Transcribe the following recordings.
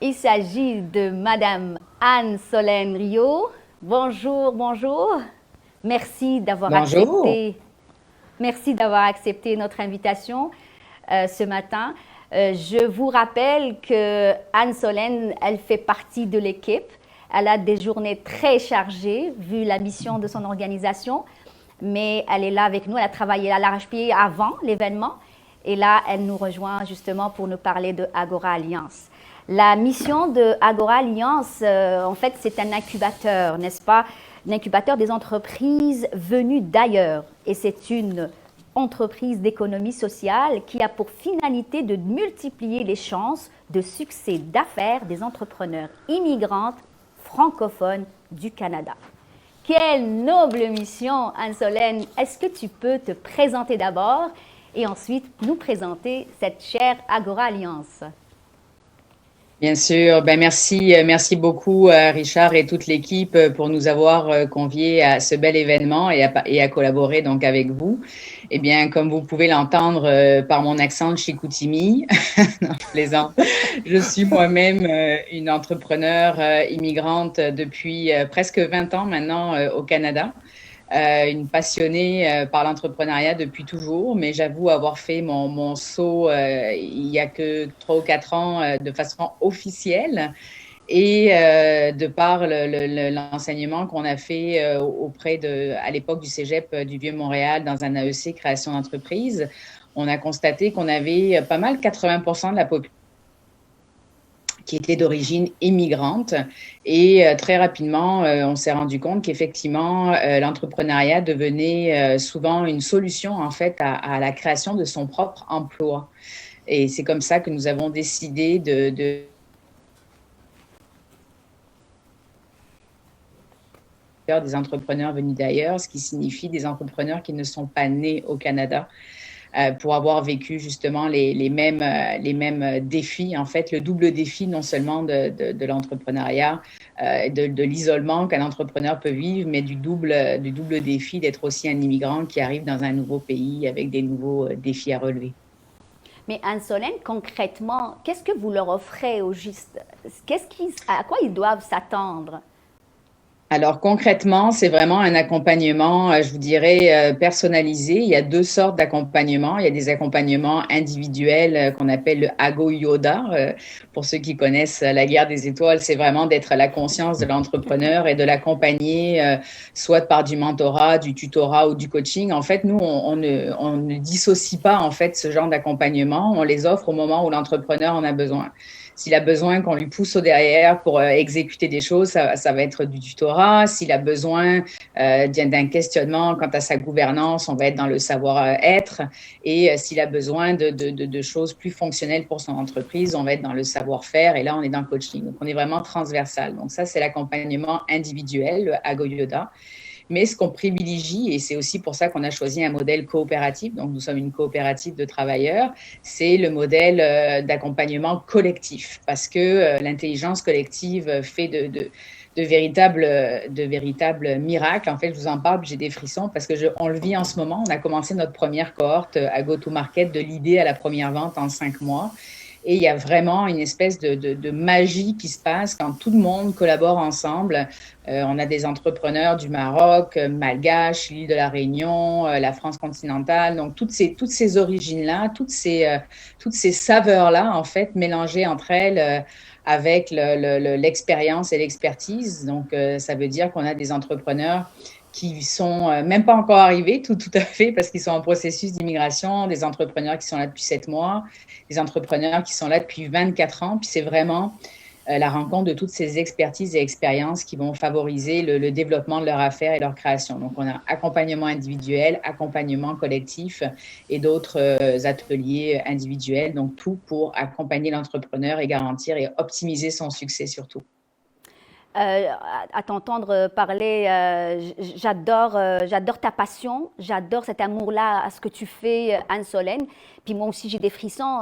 Il s'agit de Madame Anne-Solène Riault. Bonjour, bonjour. Merci d'avoir Bonjour. accepté, notre invitation ce matin. Je vous rappelle que Anne-Solène, elle fait partie de l'équipe. Elle a des journées très chargées vu la mission de son organisation, mais elle est là avec nous. Elle a travaillé à l'arrache-pied avant l'événement et là, elle nous rejoint justement pour nous parler de Agora Alliance. La mission de Agora Alliance, en fait, c'est un incubateur, n'est-ce pas? Un incubateur des entreprises venues d'ailleurs. Et c'est une entreprise d'économie sociale qui a pour finalité de multiplier les chances de succès d'affaires des entrepreneurs immigrantes francophones du Canada. Quelle noble mission, Anne-Solène. Est-ce que tu peux te présenter d'abord et ensuite nous présenter cette chère Agora Alliance? Bien sûr, merci beaucoup Richard et toute l'équipe pour nous avoir conviés à ce bel événement et à collaborer donc avec vous. Eh bien, comme vous pouvez l'entendre par mon accent de Chicoutimi, non, je plaisante. Je suis moi-même une entrepreneure immigrante depuis presque 20 ans maintenant au Canada. Une passionnée par l'entrepreneuriat depuis toujours, mais j'avoue avoir fait mon saut il y a que 3 ou 4 ans de façon officielle. Et de par l'enseignement qu'on a fait à l'époque du Cégep du Vieux-Montréal dans un AEC création d'entreprise, on a constaté qu'on avait pas mal 80% de la population qui était d'origine immigrante. Et très rapidement, on s'est rendu compte qu'effectivement, l'entrepreneuriat devenait souvent une solution en fait à la création de son propre emploi. Et c'est comme ça que nous avons décidé de faire des entrepreneurs venus d'ailleurs, ce qui signifie des entrepreneurs qui ne sont pas nés au Canada. Pour avoir vécu justement les mêmes défis, en fait, le double défi non seulement de l'entrepreneuriat, de l'isolement qu'un entrepreneur peut vivre, mais du double défi d'être aussi un immigrant qui arrive dans un nouveau pays avec des nouveaux défis à relever. Mais Anne-Solène, concrètement, qu'est-ce que vous leur offrez au juste? À quoi ils doivent s'attendre? Alors concrètement, c'est vraiment un accompagnement, je vous dirais, personnalisé. Il y a 2 sortes d'accompagnement. Il y a des accompagnements individuels qu'on appelle le Ago Yoda. Pour ceux qui connaissent la guerre des étoiles, c'est vraiment d'être à la conscience de l'entrepreneur et de l'accompagner, soit par du mentorat, du tutorat ou du coaching. En fait, nous, on ne dissocie pas en fait ce genre d'accompagnement. On les offre au moment où l'entrepreneur en a besoin. S'il a besoin qu'on lui pousse au derrière pour exécuter des choses, ça va être du tutorat. S'il a besoin d'un questionnement quant à sa gouvernance, on va être dans le savoir-être. Et s'il a besoin de choses plus fonctionnelles pour son entreprise, on va être dans le savoir-faire. Et là, on est dans le coaching. Donc, on est vraiment transversal. Donc, ça, c'est l'accompagnement individuel, le Agoyoda. Mais ce qu'on privilégie, et c'est aussi pour ça qu'on a choisi un modèle coopératif, donc nous sommes une coopérative de travailleurs, c'est le modèle d'accompagnement collectif, parce que l'intelligence collective fait de véritables miracles. En fait, je vous en parle, j'ai des frissons parce on le vit en ce moment. On a commencé notre première cohorte à Go-to-Market de l'idée à la première vente en 5 mois. Et il y a vraiment une espèce de magie qui se passe quand tout le monde collabore ensemble. On a des entrepreneurs du Maroc, Malgache, l'île de la Réunion, la France continentale. Donc, toutes ces origines-là, toutes ces saveurs-là, en fait, mélangées entre elles avec l'expérience et l'expertise. Donc, ça veut dire qu'on a des entrepreneurs qui sont même pas encore arrivés, tout à fait, parce qu'ils sont en processus d'immigration, des entrepreneurs qui sont là depuis 7 mois, des entrepreneurs qui sont là depuis 24 ans. Puis c'est vraiment la rencontre de toutes ces expertises et expériences qui vont favoriser le développement de leur affaire et leur création. Donc, on a accompagnement individuel, accompagnement collectif et d'autres ateliers individuels. Donc, tout pour accompagner l'entrepreneur et garantir et optimiser son succès surtout. À t'entendre parler, j'adore ta passion, j'adore cet amour-là à ce que tu fais, Anne-Solène. Puis moi aussi, j'ai des frissons,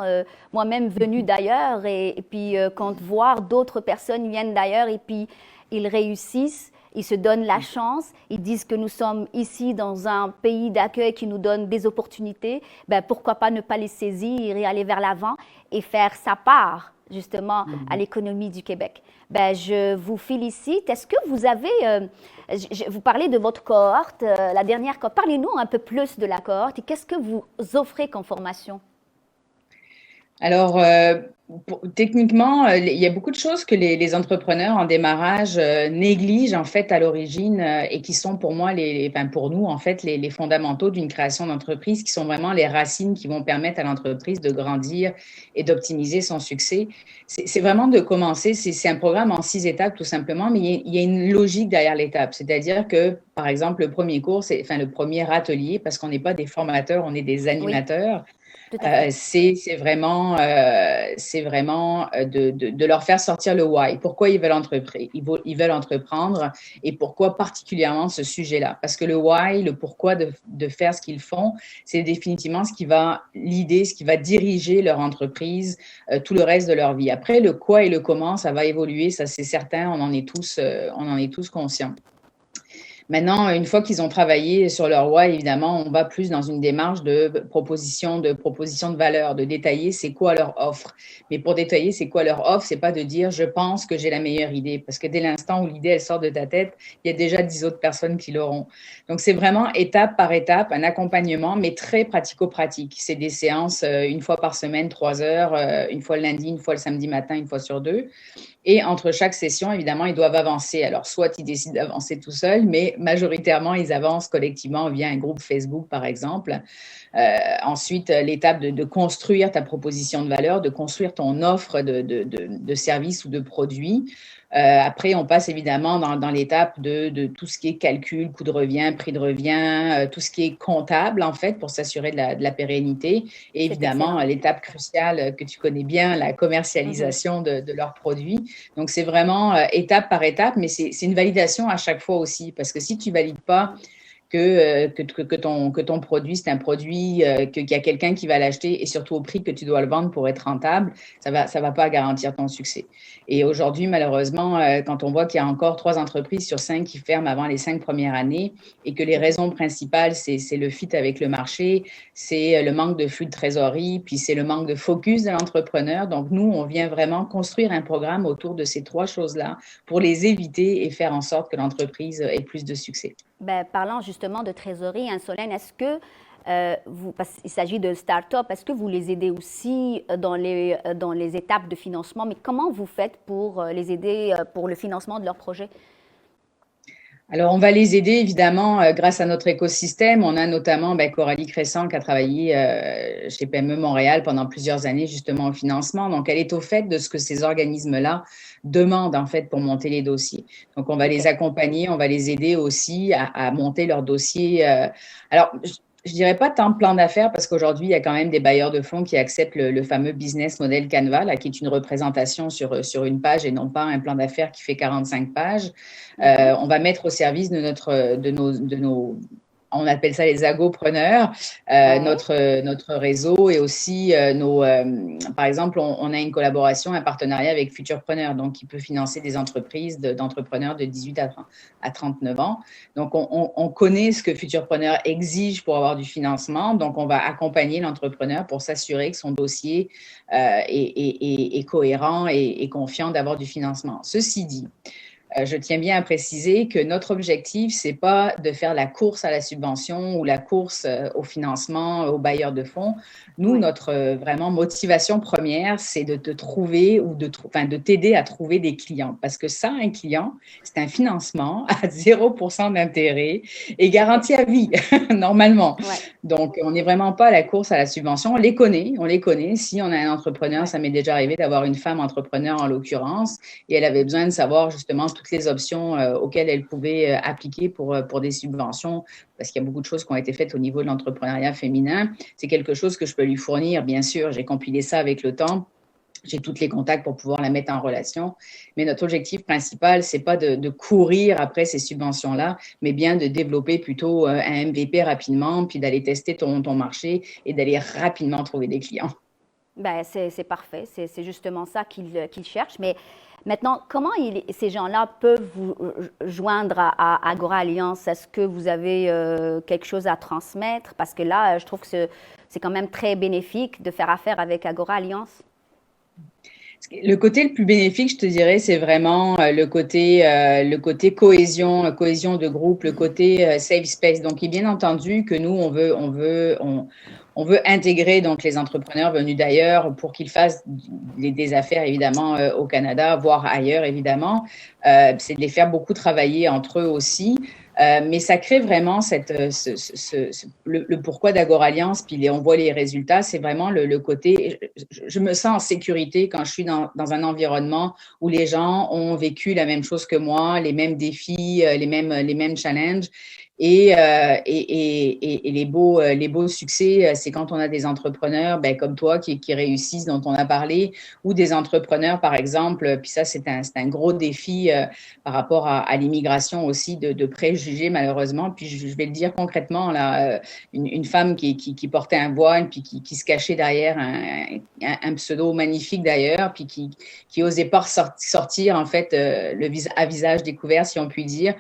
moi-même venue d'ailleurs, et puis quand voir d'autres personnes viennent d'ailleurs et puis ils réussissent, ils se donnent la chance, ils disent que nous sommes ici dans un pays d'accueil qui nous donne des opportunités, ben pourquoi pas ne pas les saisir et aller vers l'avant et faire sa part justement à Mhm. l'économie du Québec. Ben, je vous félicite. Est-ce que vous avez, vous parlez de votre cohorte, la dernière cohorte. Parlez-nous un peu plus de la cohorte et qu'est-ce que vous offrez comme formation? Alors, techniquement, il y a beaucoup de choses que les entrepreneurs en démarrage négligent en fait à l'origine et qui sont pour moi, enfin, pour nous, en fait, les fondamentaux d'une création d'entreprise, qui sont vraiment les racines qui vont permettre à l'entreprise de grandir et d'optimiser son succès. C'est vraiment de commencer, c'est un programme en 6 étapes tout simplement, mais il y a une logique derrière l'étape. C'est-à-dire que, par exemple, le premier cours, enfin le premier atelier, parce qu'on n'est pas des formateurs, on est des Oui, animateurs. tout à fait. C'est vraiment de leur faire sortir le why. Pourquoi ils veulent entreprendre, ils veulent entreprendre et pourquoi particulièrement ce sujet-là. Parce que le why, le pourquoi de faire ce qu'ils font, c'est définitivement ce qui va l'idée, ce qui va diriger leur entreprise tout le reste de leur vie. Après, le quoi et le comment, ça va évoluer, ça c'est certain, on en est tous conscients. Maintenant, une fois qu'ils ont travaillé sur leur why, évidemment, on va plus dans une démarche de proposition de valeur, de détailler c'est quoi leur offre. Mais pour détailler c'est quoi leur offre, c'est pas de dire je pense que j'ai la meilleure idée, parce que dès l'instant où l'idée elle sort de ta tête, il y a déjà 10 autres personnes qui l'auront. Donc c'est vraiment étape par étape un accompagnement, mais très pratico-pratique. C'est des séances une fois par semaine, 3 heures, une fois le lundi, une fois le samedi matin, une fois sur deux. Et entre chaque session, évidemment, ils doivent avancer. Alors, soit ils décident d'avancer tout seuls, mais majoritairement, ils avancent collectivement via un groupe Facebook, par exemple. Ensuite, l'étape de construire ta proposition de valeur, de construire ton offre de services ou de produits. Après, on passe évidemment dans l'étape de tout ce qui est calcul, coût de revient, prix de revient, tout ce qui est comptable, en fait, pour s'assurer de la pérennité. Et C'est évidemment, excellent. l'étape cruciale que tu connais bien, la Mhm. commercialisation de leurs produits. Donc, c'est vraiment étape par étape, mais c'est une validation à chaque fois aussi, parce que si tu valides pas que ton produit, c'est un produit, qu'il y a quelqu'un qui va l'acheter et surtout au prix que tu dois le vendre pour être rentable, ça va pas garantir ton succès. Et aujourd'hui, malheureusement, quand on voit qu'il y a encore 3 entreprises sur 5 qui ferment avant les 5 premières années et que les Mhm. raisons principales, c'est le fit avec le marché, c'est le manque de flux de trésorerie, puis c'est le manque de focus de l'entrepreneur. Donc, nous, on vient vraiment construire un programme autour de ces 3 choses-là pour les éviter et faire en sorte que l'entreprise ait plus de succès. Ben, parlant justement de trésorerie, hein, Solène, est-ce que parce qu'il s'agit de start-up, est-ce que vous les aidez aussi dans les étapes de financement? Mais comment vous faites pour les aider pour le financement de leur projet? Alors, on va les aider évidemment grâce à notre écosystème. On a notamment Coralie Crescent qui a travaillé chez PME Montréal pendant plusieurs années justement au financement. Donc, elle est au fait de ce que ces organismes-là demandent en fait pour monter les dossiers. Donc, on va les OK. accompagner, on va les aider aussi à monter leurs dossiers. Alors, je dirais pas tant plan d'affaires parce qu'aujourd'hui, il y a quand même des bailleurs de fonds qui acceptent le fameux business model Canva, là, qui est une représentation sur une page et non pas un plan d'affaires qui fait 45 pages. Mhm. On va mettre au service de nos on appelle ça les agopreneurs, Ouais. notre réseau et aussi par exemple, on a une collaboration, un partenariat avec Futurpreneur, donc qui peut financer des entreprises d'entrepreneurs de 18 à 39 ans. Donc, on connaît ce que Futurpreneur exige pour avoir du financement, donc on va accompagner l'entrepreneur pour s'assurer que son dossier est cohérent et confiant d'avoir du financement. Ceci dit, je tiens bien à préciser que notre objectif, c'est pas de faire la course à la subvention ou la course au financement, aux bailleurs de fonds. Nous, Ouais. notre vraiment motivation première, c'est de te trouver ou de t'aider à trouver des clients. Parce que ça, un client, c'est un financement à 0% d'intérêt et OK. garanti à vie, normalement. Ouais. Donc, on n'est vraiment pas à la course à la subvention. On les connaît. Si on a un entrepreneur, Ouais. ça m'est déjà arrivé d'avoir une femme entrepreneur en l'occurrence, et elle avait besoin de savoir justement toutes les options auxquelles elle pouvait appliquer pour des subventions, parce qu'il y a beaucoup de choses qui ont été faites au niveau de l'entrepreneuriat féminin. C'est quelque chose que je peux lui fournir, bien sûr. J'ai compilé ça avec le temps. J'ai tous les contacts pour pouvoir la mettre en relation. Mais notre objectif principal, c'est pas de courir après ces subventions-là, mais bien de développer plutôt un MVP rapidement, puis d'aller tester ton marché et d'aller rapidement trouver des clients. Ben, c'est parfait. C'est justement ça qu'ils cherchent. Mais maintenant, comment ces gens-là peuvent vous joindre à Agora Alliance? Est-ce que vous avez quelque chose à transmettre? Parce que là, je trouve que c'est quand même très bénéfique de faire affaire avec Agora Alliance. Le côté le plus bénéfique, je te dirais, c'est vraiment le côté cohésion, cohésion de groupe, le côté safe space. Donc, et bien entendu que nous, on veut intégrer donc les entrepreneurs venus d'ailleurs pour qu'ils fassent des affaires évidemment au Canada, voire ailleurs évidemment. C'est de les faire beaucoup travailler entre eux aussi. Mais ça crée vraiment le pourquoi d'Agora Alliance, puis on voit les résultats, c'est vraiment le côté, je me sens en sécurité quand je suis dans un environnement où les gens ont vécu la même chose que moi, les mêmes défis, les mêmes challenges. Et les beaux succès, c'est quand on a des entrepreneurs comme toi qui réussissent, dont on a parlé, ou des entrepreneurs, par exemple, puis ça, c'est un gros défi par rapport à l'immigration aussi, de préjugés, malheureusement. Puis je vais le dire concrètement, là, une femme qui portait un voile, puis qui se cachait derrière un pseudo magnifique d'ailleurs, puis qui osait pas sortir, en fait, à visage découvert, si on peut dire,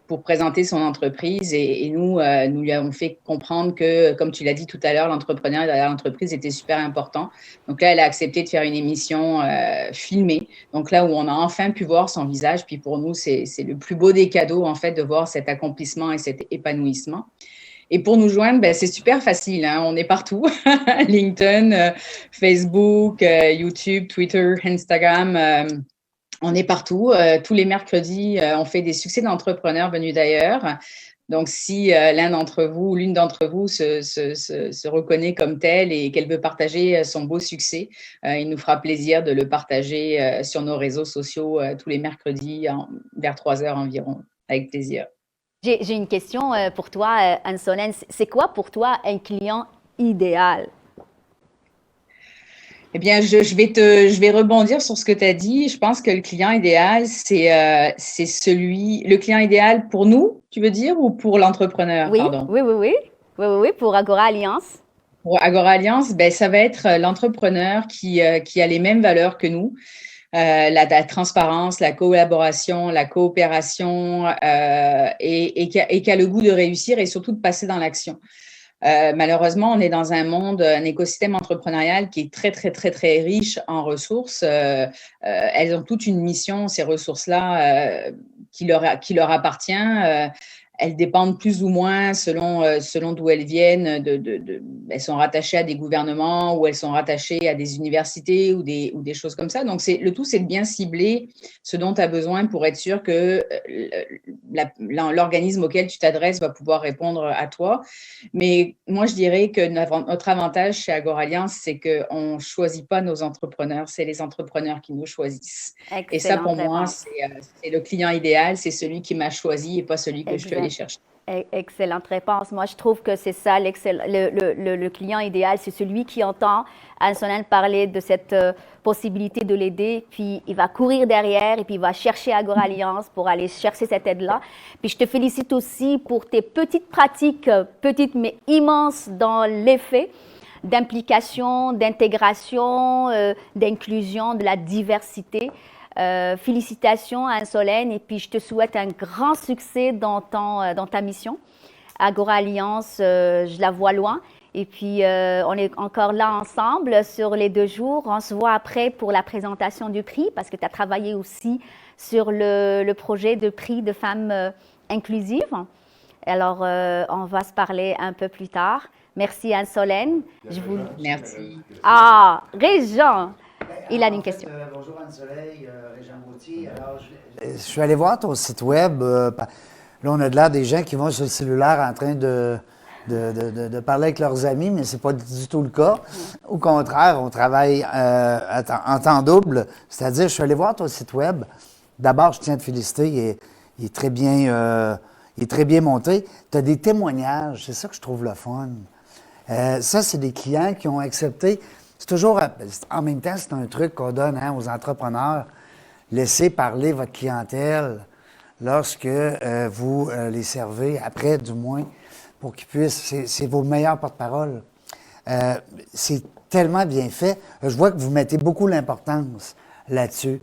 pour présenter son entreprise et nous lui avons fait comprendre que, comme tu l'as dit tout à l'heure, l'entrepreneur derrière l'entreprise était super important. Donc là, elle a accepté de faire une émission filmée. Donc là où on a enfin pu voir son visage, puis pour nous, c'est le plus beau des cadeaux, en fait, de voir cet accomplissement et cet épanouissement. Et pour nous joindre, c'est super facile. Hein? On est partout. LinkedIn, Facebook, YouTube, Twitter, Instagram. On est partout. Tous les mercredis, on fait des succès d'entrepreneurs venus d'ailleurs. Donc, si l'un d'entre vous ou l'une d'entre vous se reconnaît comme tel et qu'elle veut partager son beau succès, il nous fera plaisir de le partager sur nos réseaux sociaux tous les mercredis vers 3 heures environ. Avec plaisir. J'ai une question pour toi, Anne-Solène. C'est quoi pour toi un client idéal? Eh bien, je vais rebondir sur ce que tu as dit. Je pense que le client idéal, c'est le client idéal pour nous, tu veux dire, ou pour l'entrepreneur, Oui, pardon? oui, pour Agora Alliance. Pour Agora Alliance, ça va être l'entrepreneur qui a les mêmes valeurs que nous. La transparence, la collaboration, la coopération et qui a le goût de réussir et surtout de passer dans l'action. Malheureusement, on est dans un monde, un écosystème entrepreneurial qui est très, très, très, très riche en ressources. Elles ont toute une mission, ces ressources-là, qui leur appartient. Elles dépendent plus ou moins selon d'où elles viennent. Elles sont rattachées à des gouvernements ou elles sont rattachées à des universités ou des choses comme ça. Donc, le tout, c'est de bien cibler ce dont tu as besoin pour être sûr que l'organisme auquel tu t'adresses va pouvoir répondre à toi. Mais moi, je dirais que notre avantage chez Agora Alliance, c'est qu'on ne choisit pas nos entrepreneurs, c'est les entrepreneurs qui nous choisissent. Excellent, et ça, pour moi, c'est le client idéal, c'est celui qui m'a choisi et pas celui que je suis allée chercher. Excellente réponse. Moi, je trouve que c'est ça, le client idéal, c'est celui qui entend Anne-Solène parler de cette possibilité de l'aider, puis il va courir derrière et puis il va chercher Agora Alliance pour aller chercher cette aide-là. Puis je te félicite aussi pour tes petites pratiques, petites mais immenses dans l'effet d'implication, d'intégration, d'inclusion, de la diversité. Félicitations Anne-Solène et puis je te souhaite un grand succès dans ta mission. Agora Alliance, je la vois loin et puis on est encore là ensemble sur les 2 jours. On se voit après pour la présentation du prix parce que tu as travaillé aussi sur le projet de prix de femmes inclusives. Alors on va se parler un peu plus tard. Merci Anne-Solène. Merci. Ah, Régent! Il a une question. Bonjour Anne-Soleil, Régent Gauthier. Alors, je suis allé voir ton site web. Là, on a de l'air des gens qui vont sur le cellulaire en train de parler avec leurs amis, mais ce n'est pas du tout le cas. Au contraire, on travaille en temps double. C'est-à-dire, je suis allé voir ton site web. D'abord, je tiens à te féliciter. Il est très bien monté. Tu as des témoignages. C'est ça que je trouve le fun. Ça, c'est des clients qui ont accepté. C'est toujours, en même temps, c'est un truc qu'on donne aux entrepreneurs. Laissez parler votre clientèle lorsque vous les servez, après du moins, pour qu'ils puissent, c'est vos meilleurs porte-parole. C'est tellement bien fait. Je vois que vous mettez beaucoup l'importance là-dessus.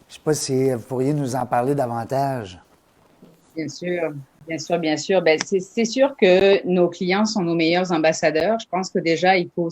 Je ne sais pas si vous pourriez nous en parler davantage. Bien sûr. Bien sûr. C'est sûr que nos clients sont nos meilleurs ambassadeurs. Je pense que déjà, il faut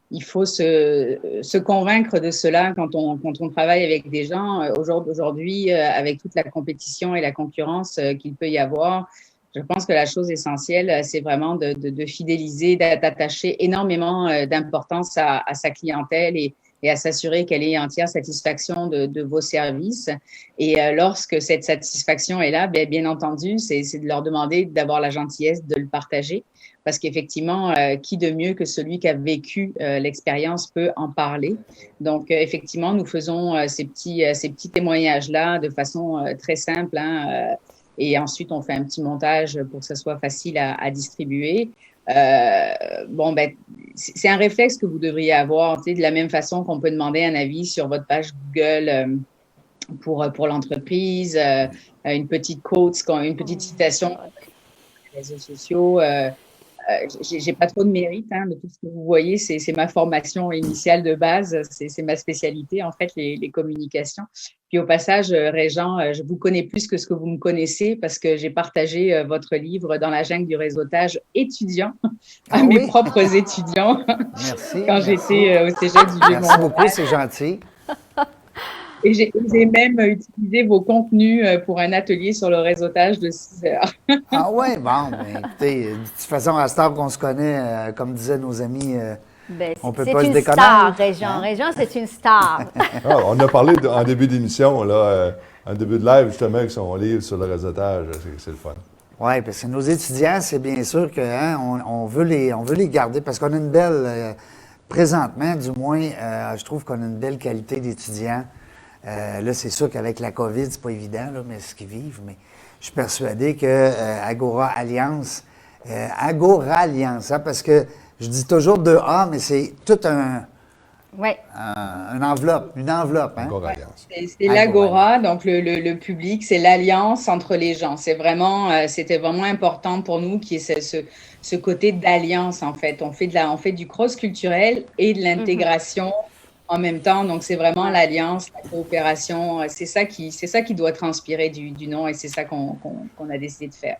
il faut se convaincre de cela quand on travaille avec des gens. Aujourd'hui, avec toute la compétition et la concurrence qu'il peut y avoir, je pense que la chose essentielle, c'est vraiment de fidéliser, d'attacher énormément d'importance à sa clientèle et à s'assurer qu'elle ait entière satisfaction de vos services. Et lorsque cette satisfaction est là, bien entendu, c'est de leur demander d'avoir la gentillesse de le partager. Parce qu'effectivement, qui de mieux que celui qui a vécu l'expérience peut en parler. Donc, effectivement, nous faisons ces petits témoignages-là de façon très simple, hein, et ensuite, on fait un petit montage pour que ça soit facile à distribuer. C'est un réflexe que vous devriez avoir, tu sais, de la même façon qu'on peut demander un avis sur votre page Google pour l'entreprise, une petite quote, une petite citation sur les réseaux sociaux. J'ai pas trop de mérite de tout ce que vous voyez. C'est ma formation initiale de base. C'est ma spécialité, en fait, les communications. Puis au passage, Régent, je vous connais plus que ce que vous me connaissez parce que j'ai partagé votre livre dans la jungle du réseautage étudiant à mes propres étudiants. Merci. Quand j'étais au Cégep du Vieux-Mont-Royal. Merci beaucoup, c'est gentil. Et j'ai même utilisé vos contenus pour un atelier sur le réseautage de 6 heures. Ah ouais, bon, ben, écoutez, de toute façon, à ce temps qu'on se connaît, comme disaient nos amis, on peut pas se déconner. C'est une star, Régent. Régent, c'est une star. On a parlé en début d'émission, là, en début de live, justement, avec son livre sur le réseautage. C'est le fun. Oui, parce que nos étudiants, c'est bien sûr que on veut les garder parce qu'on a une belle, présentement, du moins, je trouve qu'on a une belle qualité d'étudiants. Là, c'est sûr qu'avec la COVID, c'est pas évident, là, mais ce qu'ils vivent. Mais je suis persuadé que Agora Alliance, parce que je dis toujours 2A, mais c'est tout une enveloppe. Hein? Agora Alliance. C'est l'Agora, donc le public, c'est l'alliance entre les gens. C'était vraiment important pour nous qu'il y ait ce côté d'alliance, en fait. On fait du cross-culturel et de l'intégration en même temps. Donc, c'est vraiment l'alliance, la coopération. C'est ça qui doit transpirer du nom et c'est ça qu'on a décidé de faire.